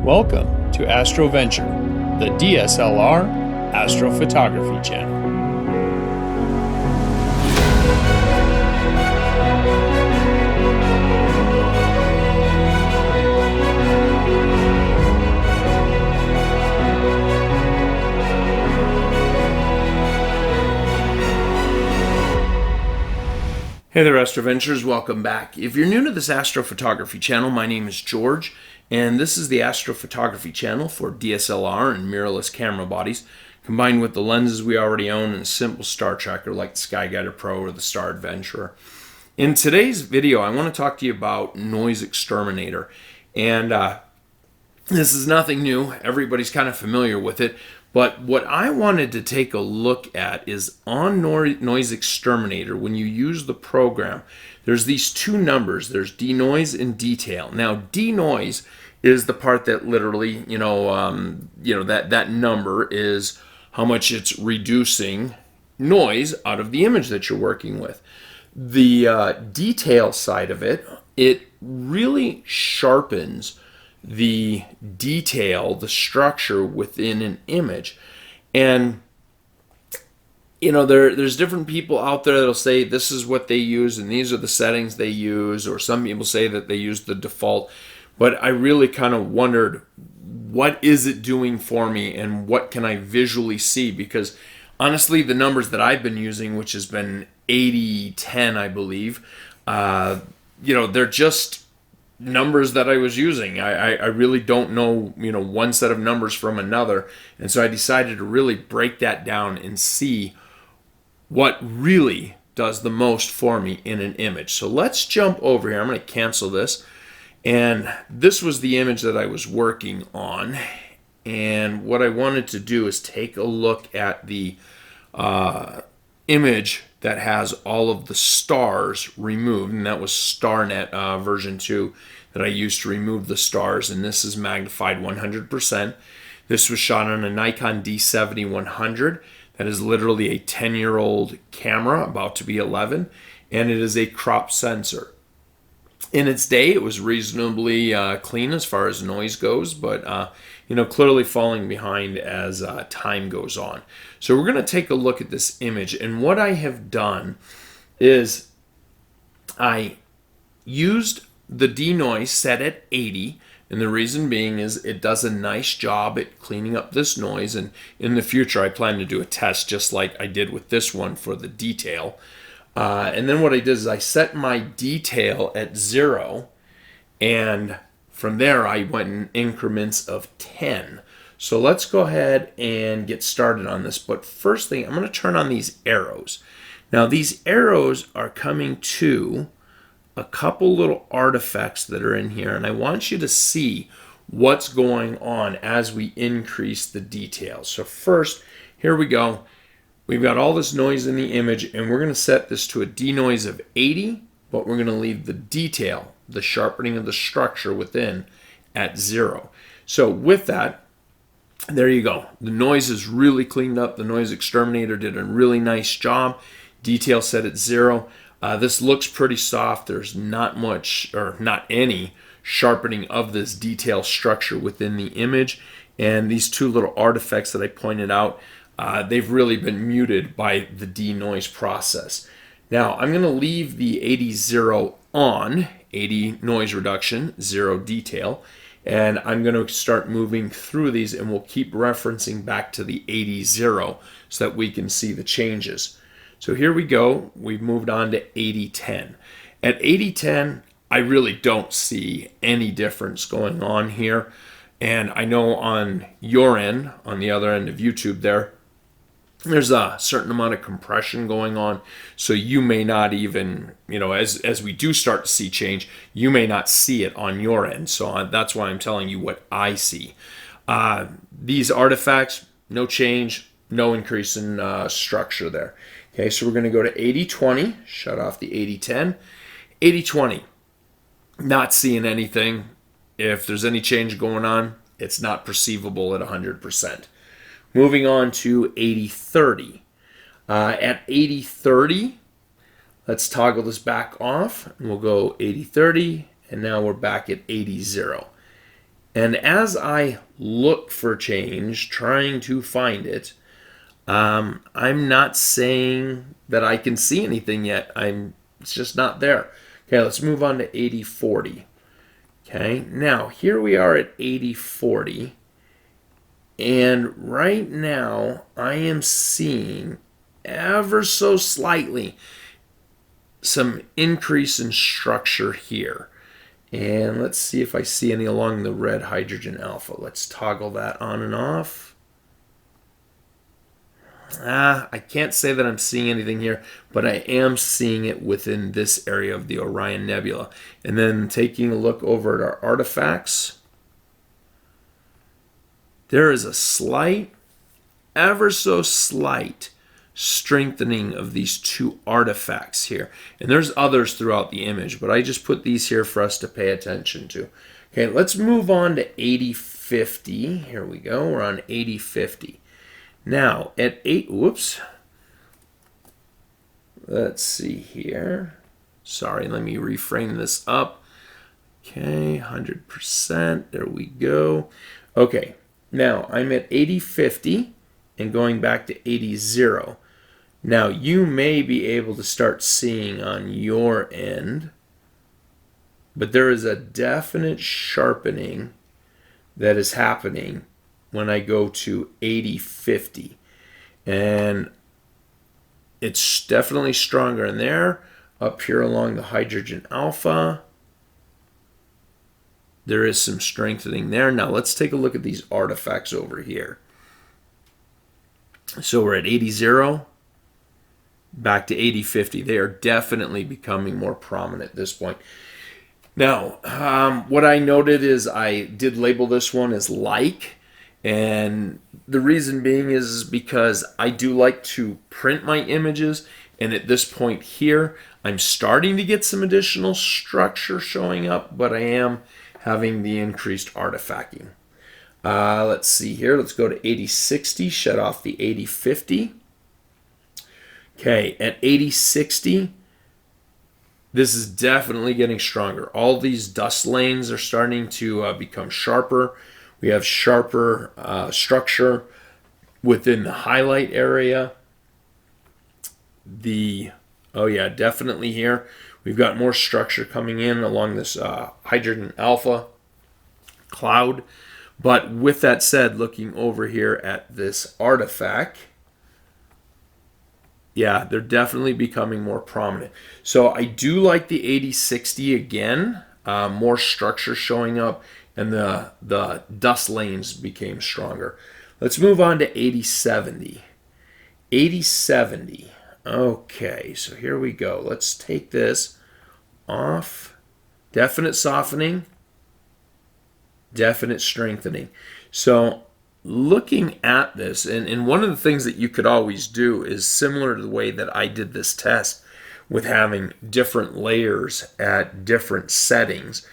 Welcome to Astro Venture, the DSLR astrophotography channel. Hey there, Astroventures, welcome back. If you're new to this astrophotography channel, my name is George, and this is the astrophotography channel for DSLR and mirrorless camera bodies, combined with the lenses we already own and a simple star tracker like the Skyguider Pro or the Star Adventurer. In today's video, I want to talk to you about Noise Xterminator, and this is nothing new. Everybody's kind of familiar with it. But what I wanted to take a look at is on Noise Xterminator, when you use the program, there's these two numbers. There's denoise and detail. Now, denoise is the part that literally, that number is how much it's reducing noise out of the image that you're working with. The detail side of it, it really sharpens the detail, the structure within an image. And there's different people out there that'll say this is what they use and these are the settings they use, or some people say that they use the default. But I really kind of wondered, what is it doing for me and what can I visually see? Because honestly, the numbers that I've been using, which has been 80-10, I believe, they're just numbers that I was using. I really don't know, one set of numbers from another. And so I decided to really break that down and see what really does the most for me in an image. So let's jump over here. I'm going to cancel this. And this was the image that I was working on. And what I wanted to do is take a look at the image that has all of the stars removed, and that was StarNet version 2 that I used to remove the stars, and this is magnified 100%. This was shot on a Nikon D70-100. That is literally a 10-year-old camera, about to be 11, and it is a crop sensor. In its day, it was reasonably clean as far as noise goes, but clearly falling behind as time goes on. So we're going to take a look at this image, and what I have done is I used the denoise set at 80, and the reason being is it does a nice job at cleaning up this noise, and in the future I plan to do a test just like I did with this one for the detail. And then what I did is I set my detail at 0, and from there I went in increments of 10. So let's go ahead and get started on this. But first thing, I'm going to turn on these arrows. Now these arrows are coming to a couple little artifacts that are in here, and I want you to see what's going on as we increase the details. So first, here we go. We've got all this noise in the image, and we're going to set this to a denoise of 80, but we're going to leave the detail, the sharpening of the structure within, at 0. So with that, there you go. The noise is really cleaned up. The Noise Xterminator did a really nice job. Detail set at 0. This looks pretty soft. There's not much, or not any, sharpening of this detail structure within the image. And these two little artifacts that I pointed out, they've really been muted by the denoise process. Now, I'm going to leave the 80-0 on, 80 noise reduction, 0 detail, and I'm going to start moving through these, and we'll keep referencing back to the 80-0 so that we can see the changes. So here we go. We've moved on to 80-10. At 80-10, I really don't see any difference going on here. And I know on your end, on the other end of YouTube there's a certain amount of compression going on, so you may not even, as we do start to see change, you may not see it on your end. So that's why I'm telling you what I see. These artifacts, no change, no increase in structure there. Okay, so we're going to go to 80-20, shut off the 80-10. 80-20, not seeing anything. If there's any change going on, it's not perceivable at 100%. Moving on to 80-30. At 80-30, let's toggle this back off. And we'll go 80-30, and now we're back at 80-0. And as I look for change, trying to find it, I'm not saying that I can see anything yet. It's just not there. Okay, let's move on to 8040. Okay, now here we are at 8040. And right now I am seeing ever so slightly some increase in structure here. And let's see if I see any along the red hydrogen alpha. Let's toggle that on and off. I can't say that I'm seeing anything here, but I am seeing it within this area of the Orion Nebula. And then taking a look over at our artifacts, there is a slight, ever so slight, strengthening of these two artifacts here. And there's others throughout the image, but I just put these here for us to pay attention to. Okay, let's move on to 8050. Here we go. We're on 8050. Now, at 8, whoops. Let's see here. Sorry, let me reframe this up. Okay, 100%. There we go. Okay, now I'm at 8050 and going back to 80. Now, you may be able to start seeing on your end, but there is a definite sharpening that is happening when I go to 8050. And it's definitely stronger in there. Up here along the hydrogen alpha, there is some strengthening there. Now, let's take a look at these artifacts over here. So we're at 80. Back to 8050. They are definitely becoming more prominent at this point. Now, what I noted is I did label this one as like, and the reason being is because I do like to print my images, and at this point here, I'm starting to get some additional structure showing up, but I am having the increased artifacting. Let's see here. Let's go to 8060, shut off the 8050. Okay, at 8060, this is definitely getting stronger. All these dust lanes are starting to become sharper. We have sharper structure within the highlight area. Oh yeah, definitely here. We've got more structure coming in along this hydrogen alpha cloud. But with that said, looking over here at this artifact, yeah, they're definitely becoming more prominent. So I do like the 8060 again. More structure showing up, and the dust lanes became stronger. Let's move on to 8070. 8070. Okay, so here we go. Let's take this off. Definite softening. Definite strengthening. So looking at this, and one of the things that you could always do is similar to the way that I did this test with having different layers at different settings.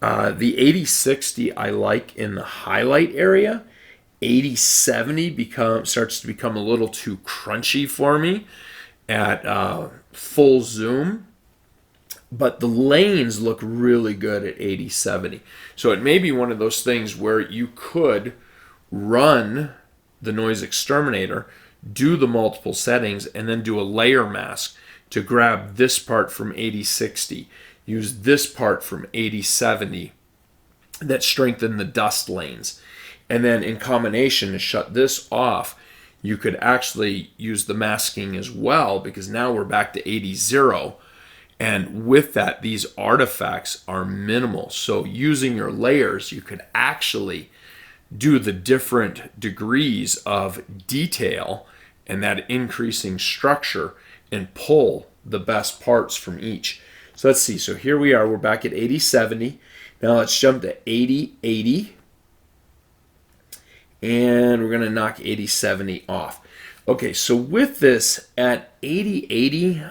The 8060 I like in the highlight area. 8070 starts to become a little too crunchy for me at full zoom. But the lanes look really good at 8070. So it may be one of those things where you could run the Noise Xterminator, do the multiple settings, and then do a layer mask to grab this part from 8060, use this part from 8070 that strengthen the dust lanes. And then in combination to shut this off, you could actually use the masking as well, because now we're back to 80. And with that, these artifacts are minimal. So using your layers, you could actually do the different degrees of detail and that increasing structure and pull the best parts from each. So let's see. So here we are. We're back at 8070. Now let's jump to 8080. And we're going to knock 8070 off. Okay, so with this at 8080,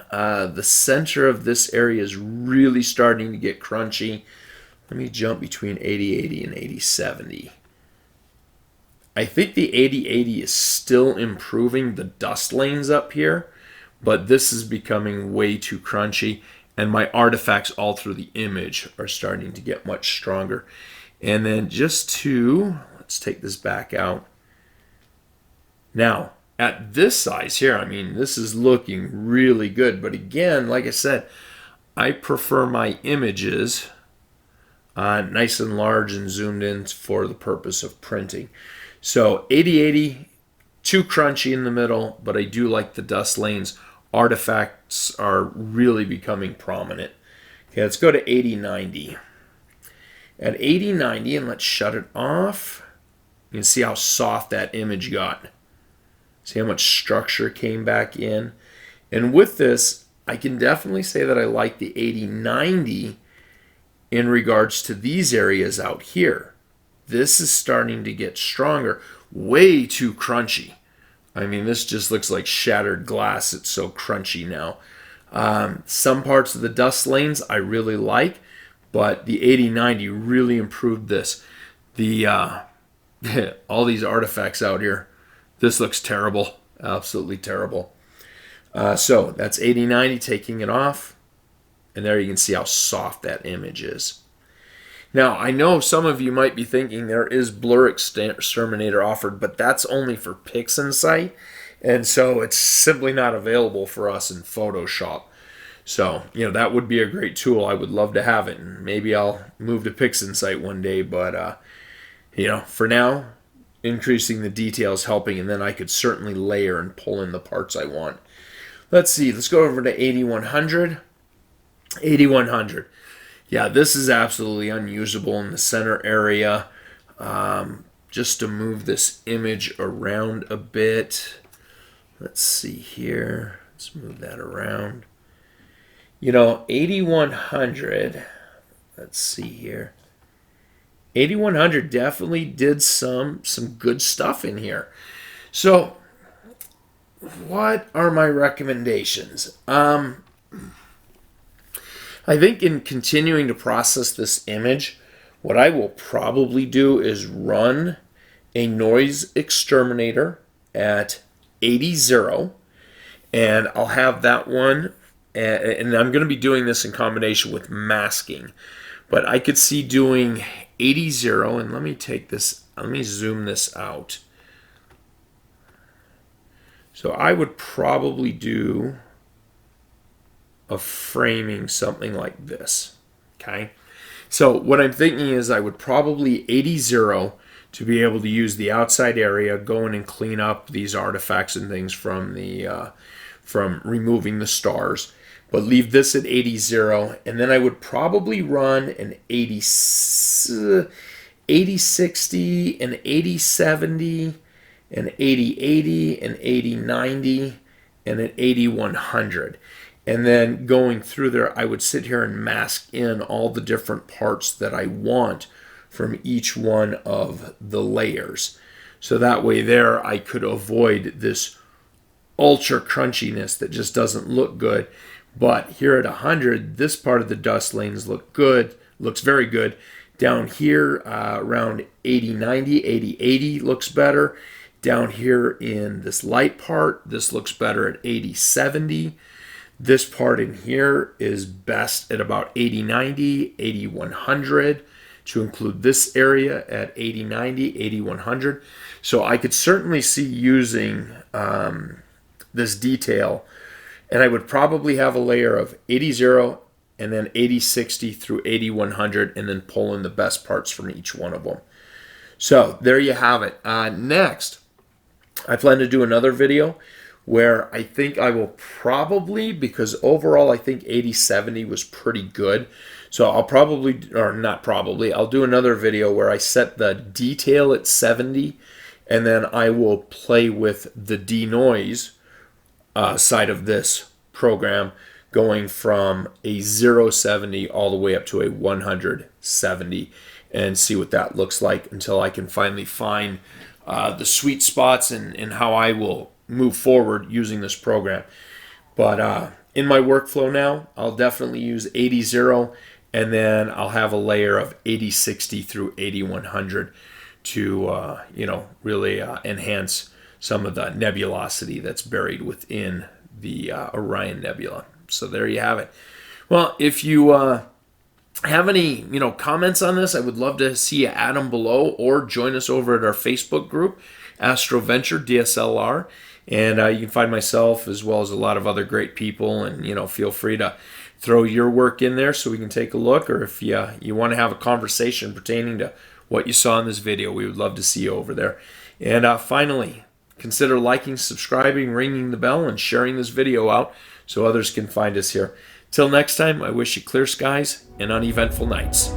the center of this area is really starting to get crunchy. Let me jump between 8080 and 8070. I think the 8080 is still improving the dust lanes up here, but this is becoming way too crunchy, and my artifacts all through the image are starting to get much stronger. And then just to, let's take this back out. Now, at this size here, I mean, this is looking really good. But again, like I said, I prefer my images nice and large and zoomed in for the purpose of printing. So 8080, too crunchy in the middle, but I do like the dust lanes. Artifacts are really becoming prominent. Okay, let's go to 8090. At 8090, and let's shut it off. You can see how soft that image got. See how much structure came back in. And with this, I can definitely say that I like the 8090 in regards to these areas out here. This is starting to get stronger. Way too crunchy. I mean, this just looks like shattered glass. It's so crunchy now. Some parts of the dust lanes I really like, but the 8090 really improved this. The all these artifacts out here, this looks terrible. Absolutely terrible. So that's 8090, taking it off. And there you can see how soft that image is. Now, I know some of you might be thinking there is Blur Xterminator offered, but that's only for PixInsight. And so it's simply not available for us in Photoshop. So, that would be a great tool. I would love to have it. And maybe I'll move to PixInsight one day. But, for now, increasing the details helping. And then I could certainly layer and pull in the parts I want. Let's see. Let's go over to 8100. 8100. Yeah, this is absolutely unusable in the center area. Just to move this image around a bit. Let's see here. Let's move that around. 8100. Let's see here. 8100 definitely did some good stuff in here. So, what are my recommendations? I think in continuing to process this image, what I will probably do is run a noise exterminator at 80, and I'll have that one, and I'm going to be doing this in combination with masking, but I could see doing 80, and let me zoom this out. So I would probably do of framing something like this. Okay, so what I'm thinking is I would probably 80 to be able to use the outside area, go in and clean up these artifacts and things from the from removing the stars, but leave this at 80, and then I would probably run an 80 60, an 80 70, an 80 80, an 80 90, and an 80 100. And then going through there, I would sit here and mask in all the different parts that I want from each one of the layers. So that way there, I could avoid this ultra crunchiness that just doesn't look good. But here at 100, this part of the dust lanes looks very good. Down here, around 80, 90, 80, 80 looks better. Down here in this light part, this looks better at 80, 70. This part in here is best at about 80, 90, 80, 100, to include this area at 80, 90, 80, 100. So I could certainly see using this detail, and I would probably have a layer of 80, and then 80, 60 through 80, 100, and then pull in the best parts from each one of them. So there you have it. Next, I plan to do another video where I think I will probably, because overall I think 8070 was pretty good. So I'll probably, or not probably, I'll do another video where I set the detail at 70, and then I will play with the denoise side of this program, going from a 070 all the way up to a 170, and see what that looks like until I can finally find the sweet spots and how I will move forward using this program. But in my workflow now, I'll definitely use 80, and then I'll have a layer of 8060 through 8100 to really enhance some of the nebulosity that's buried within the Orion Nebula. So there you have it. Well, if you have any comments on this, I would love to see you add them below, or join us over at our Facebook group, Astro Venture DSLR. And you can find myself as well as a lot of other great people, and feel free to throw your work in there so we can take a look, or if you want to have a conversation pertaining to what you saw in this video, we would love to see you over there. And finally, consider liking, subscribing, ringing the bell, and sharing this video out so others can find us here. Till next time, I wish you clear skies and uneventful nights.